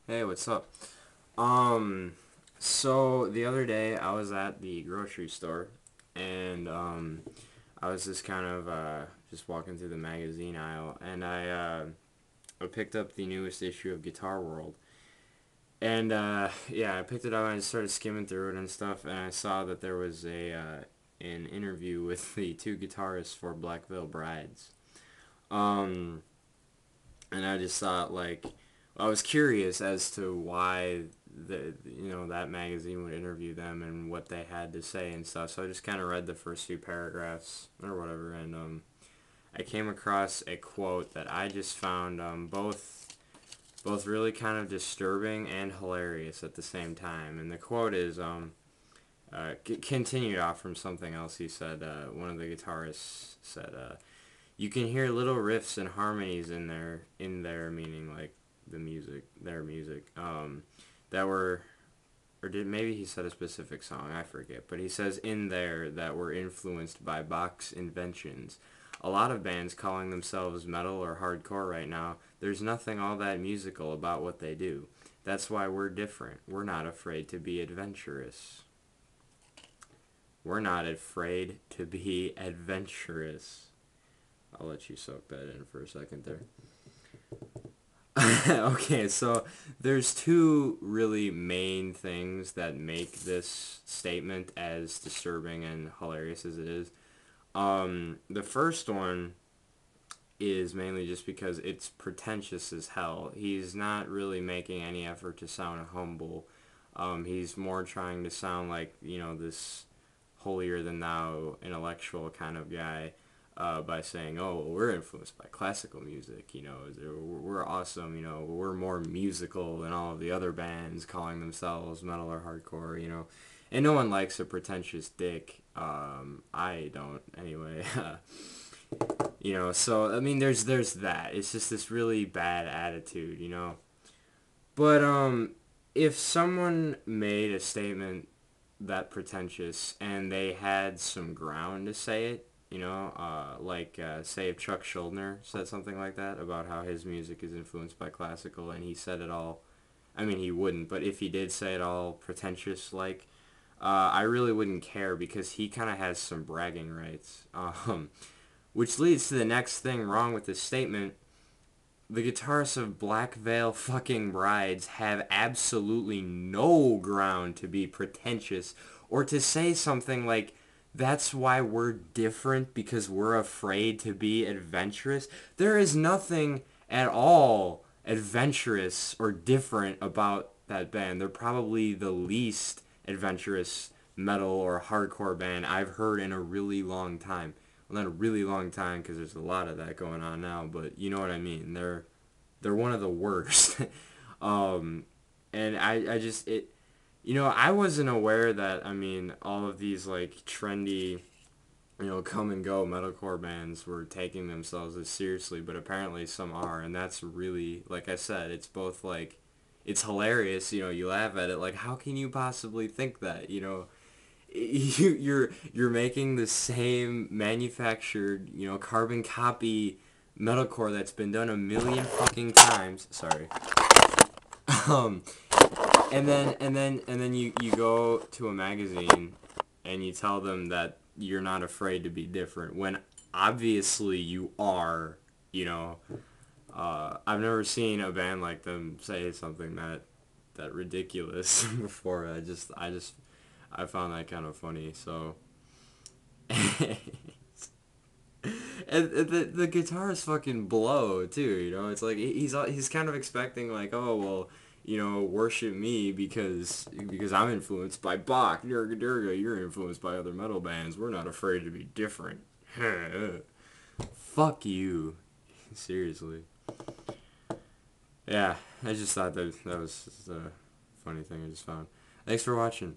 Hey, what's up? Um, so the other day I was at the grocery store and I was just kind of just walking through the magazine aisle and I picked up the newest issue of Guitar World. And yeah, I picked it up and I just started skimming through it and stuff, and I saw that there was a an interview with the two guitarists for Black Veil Brides. Um, and I just thought like I was curious as to why that magazine would interview them and what they had to say and stuff. So I just kind of read the first few paragraphs or whatever, and I came across a quote that I just found both really kind of disturbing and hilarious at the same time. And the quote is continued off from something else he said. One of the guitarists said. You can hear little riffs and harmonies in there, meaning like their music, that were, or did maybe he said a specific song, I forget, but he says in there that were influenced by Bach's inventions. A lot of bands calling themselves metal or hardcore right now, there's nothing all that musical about what they do. That's why we're different. We're not afraid to be adventurous. We're not afraid to be adventurous. I'll let you soak that in for a second there. Okay, so there's two really main things that make this statement as disturbing and hilarious as it is. The first one is mainly just because it's pretentious as hell. He's not really making any effort to sound humble. He's more trying to sound like, this holier than thou intellectual kind of guy, by saying, "Oh, well, we're influenced by classical music. We're awesome. We're more musical than all of the other bands calling themselves metal or hardcore. And no one likes a pretentious dick. I don't anyway. So I mean, there's that. It's just this really bad attitude. But if someone made a statement that pretentious and they had some ground to say it, say if Chuck Schuldiner said something like that about how his music is influenced by classical, and he said it all, I mean, he wouldn't, but if he did say it all pretentious, like, I really wouldn't care because he kind of has some bragging rights. Which leads to the next thing wrong with this statement. The guitarists of Black Veil fucking Brides have absolutely no ground to be pretentious or to say something like, that's why we're different because we're afraid to be adventurous. There is nothing at all adventurous or different about that band. They're probably the least adventurous metal or hardcore band I've heard in a really long time. Well, not a really long time because there's a lot of that going on now, but you know what I mean. They're one of the worst. um, and I just I wasn't aware that, I mean, all of these like trendy, come and go metalcore bands were taking themselves as seriously, but apparently some are, and that's really, like I said, it's both like, it's hilarious, you laugh at it, like how can you possibly think that, you're making the same manufactured, carbon copy metalcore that's been done a million fucking times. Sorry. Um, and then you go to a magazine and you tell them that you're not afraid to be different when obviously you are. You know, I've never seen a band like them say something that ridiculous before. I found that kind of funny. So, and the guitars fucking blow too. It's like he's kind of expecting like, oh well, worship me because I'm influenced by Bach. Durga Durga, you're influenced by other metal bands. We're not afraid to be different. Fuck you, seriously. Yeah, I just thought that was just a funny thing I just found. Thanks for watching.